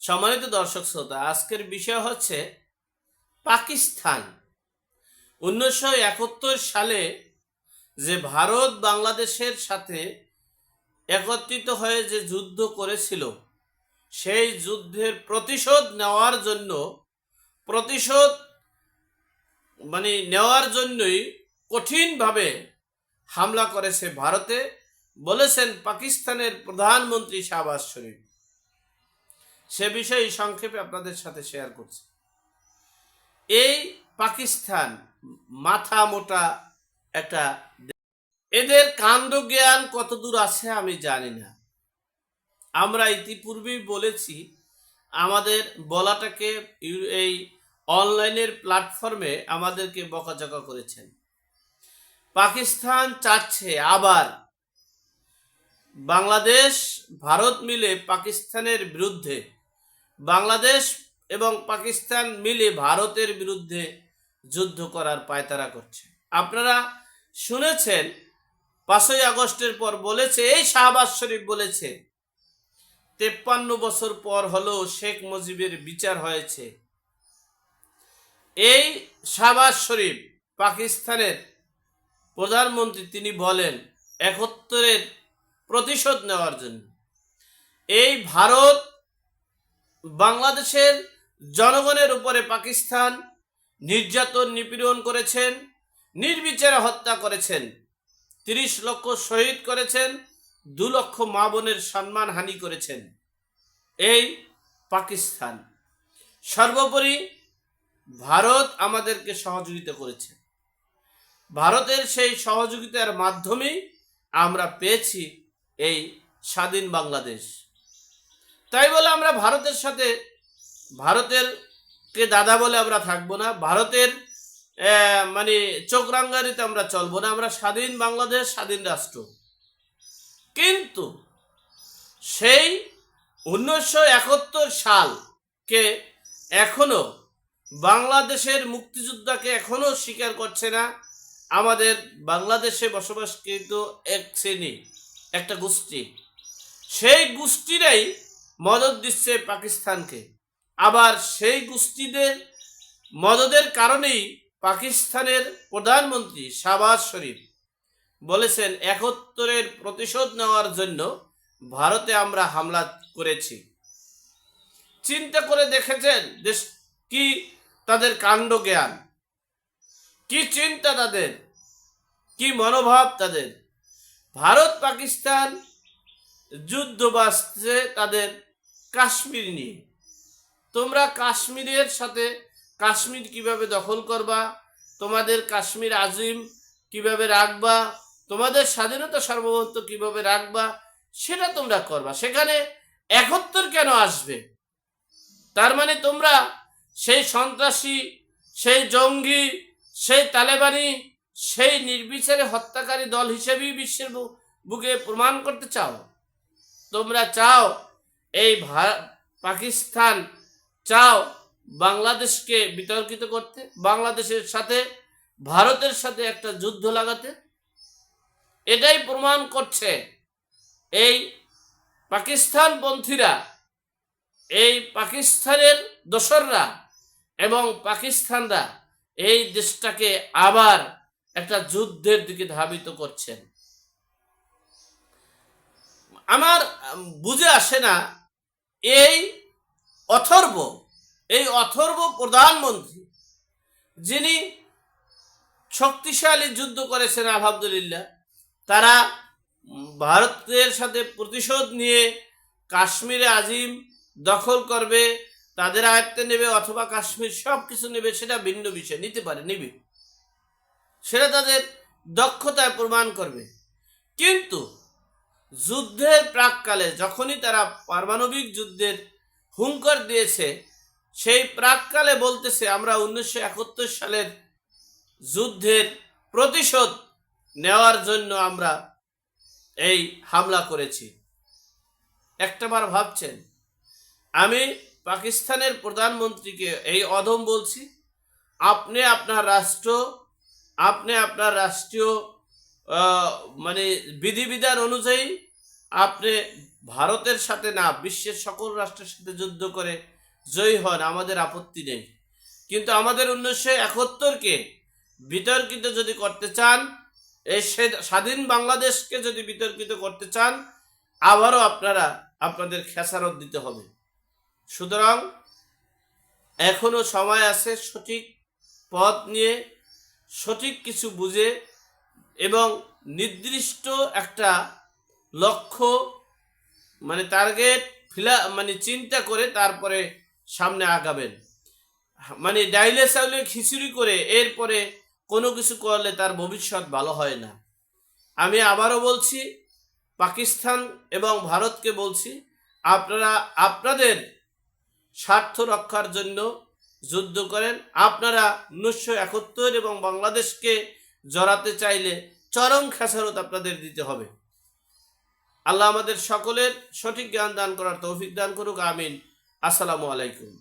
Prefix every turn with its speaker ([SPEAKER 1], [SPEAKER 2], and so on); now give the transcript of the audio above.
[SPEAKER 1] সম্মানিত দর্শক শ্রোতা, আজকের বিষয় হচ্ছে পাকিস্তান। 1971 সালে যে ভারত বাংলাদেশের সাথে একত্রিত হয়ে যে যুদ্ধ করেছিল, সেই যুদ্ধের প্রতিশোধ নেওয়ার জন্য প্রতিশোধ নেওয়ার জন্যই কঠিনভাবে হামলা করেছে ভারতে, বলেছেন পাকিস্তানের প্রধানমন্ত্রী শাহবাজ শরীফ। সে বিষয়ে সংক্ষেপে আপনাদের সাথে শেয়ার করছি। এই পাকিস্তান মাথা মোটা একটা, এদের কাণ্ড জ্ঞান কতদূর আছে আমি জানি না। আমরা ইতিপূর্বেই বলেছি, আমাদের বলাটাকে এই অনলাইনের প্ল্যাটফর্মে আমাদেরকে বকাঝকা করেছেন। পাকিস্তান চাচ্ছে আবার বাংলাদেশ ভারত মিলে পাকিস্তানের বিরুদ্ধে, বাংলাদেশ এবং পাকিস্তান মিলে ভারতের বিরুদ্ধে যুদ্ধ করার পায়তারা করছে। আপনারা শুনেছেন 5ই আগস্টের পর বলেছে, এই শাহবাজ শরীফ বলেছে 53 বছর পর হলো শেখ মুজিবের বিচার হয়েছে। এই শাহবাজ শরীফ পাকিস্তানের প্রধানমন্ত্রী, তিনি বলেন 71-এর প্রতিশোধ নেওয়ার জন্য। এই ভারত বাংলাদেশের জনগণের উপরে পাকিস্তান নির্যাতন নিপীড়ন করেছেন, নির্বিচারে হত্যা করেছেন, 30 লক্ষ শহীদ করেছেন, 2 লক্ষ মা বোনের সম্মান হানি করেছেন এই পাকিস্তান। সর্বোপরি ভারত আমাদেরকে সহযোগিতা করেছে। ভারতের সেই সহযোগিতার মাধ্যমেই আমরা পেয়েছি এই স্বাধীন বাংলাদেশ। তাই বলে আমরা ভারতের সাথে, ভারতের কে দাদা বলে আমরা থাকবো না, ভারতের চোখ রাঙ্গারিতে আমরা চলবো না। আমরা স্বাধীন বাংলাদেশ, স্বাধীন রাষ্ট্র। কিন্তু সেই 1971 সালকে এখনো বাংলাদেশের মুক্তিযোদ্ধাকে এখনো স্বীকার করছে না আমাদের বাংলাদেশে বসবাসকৃত এক শ্রেণী, একটা গোষ্ঠী। সেই গোষ্ঠীরাই মদদ দিচ্ছে পাকিস্তানকে। আবার সেই গোষ্ঠীদের মদদের কারণেই পাকিস্তানের প্রধানমন্ত্রী শাহবাজ শরীফ বলেছেন 71-এর প্রতিশোধ নেওয়ার জন্য ভারতে আমরা হামলা করেছি। চিন্তা করে দেখেছেন দেশ কি তাদের কাণ্ড জ্ঞান, কি চিন্তা তাদের, কি মনোভাব তাদের। ভারত পাকিস্তান যুদ্ধ বাঁচছে তাদের কাশ্মীর নিয়ে। তোমরা কাশ্মীরের সাথে কাশ্মীর কিভাবে দখল করবা, তোমাদের কাশ্মীর আজিম কিভাবে রাখবা, তোমাদের স্বাধীনতা সার্বভৌমত্ব কিভাবে রাখবা, সেটা তোমরা করবা। সেখানে 71 কেন আসবে? তার মানে তোমরা সেই সন্ত্রাসী, সেই জঙ্গি, সেই তালেবানি, সেই নির্বিচারে হত্যাকারী দল হিসেবেই বিশ্বের বুকে প্রমাণ করতে চাও। তোমরা চাও এই পাকিস্তান চাও বাংলাদেশকে বিতর্কিত করতে, বাংলাদেশের সাথে ভারতের সাথে একটা যুদ্ধ লাগাতে। এটাই প্রমাণ করছে এই পাকিস্তানপন্থীরা, এই পাকিস্তানের দোসররা এবং পাকিস্তানরা এই দেশটাকে আবার একটা যুদ্ধের দিকে ধাবিত করছেন। আমার বুঝে আসে না, এই অথর্ব প্রধানমন্ত্রী, যিনি শক্তিশালী যুদ্ধ করেছেন আলহামদুলিল্লাহ, তারা ভারতের সাথে প্রতিশোধ নিয়ে কাশ্মীরে আজিম দখল করবে, তাদের আয়ত্তে নেবে, অথবা কাশ্মীর সব কিছু নেবে, সেটা ভিন্ন বিষয়, নিতে পারে, নিবে, সেটা তাদের দক্ষতায় প্রমাণ করবে। কিন্তু যুদ্ধের প্রাককালে যখনই তারা পারমাণবিক যুদ্ধের হুঙ্কার দিয়েছে, সেই প্রাককালে বলতেছে আমরা 1971 সালের যুদ্ধের প্রতিশোধ নেওয়ার জন্য আমরা এই হামলা করেছি। একটাবার ভাবছেন? আমি পাকিস্তানের প্রধানমন্ত্রীকে এই অধম বলছি, আপনি আপনার রাষ্ট্র, আপনি আপনার রাষ্ট্রীয় বিধিবিধান অনুযায়ী আপনি ভারতের সাথে না, বিশ্বের সকল রাষ্ট্রের সাথে যুদ্ধ করে জয়ী হন, আমাদের আপত্তি নেই। কিন্তু আমাদের 1971-কে বিতর্কিত যদি করতে চান, এই স্বাধীন বাংলাদেশকে যদি বিতর্কিত করতে চান, আবারও আপনারা আপনাদের খেসারত দিতে হবে। সুতরাং এখনো সময় আছে, সঠিক পথ নিয়ে সঠিক কিছু বুঝে এবং নির্দিষ্ট একটা লক্ষ্য মানে টার্গেট চিন্তা করে তারপরে সামনে আগাবেন। মানে ডাইলে চাউলে খিচুড়ি করে এরপরে কোনো কিছু করলে তার ভবিষ্যৎ ভালো হয় না। আমি আবারও বলছি, পাকিস্তান এবং ভারতকে বলছি, আপনারা আপনাদের স্বার্থ রক্ষার জন্য যুদ্ধ করেন। আপনারা 1971 এবং বাংলাদেশকে জড়াতে চাইলে চরম খেসারত আপনাদের দিতে হবে। আল্লাহ আমাদের সকলের সঠিক জ্ঞান দান করার তৌফিক দান করুক। আমিন। আসসালামু আলাইকুম।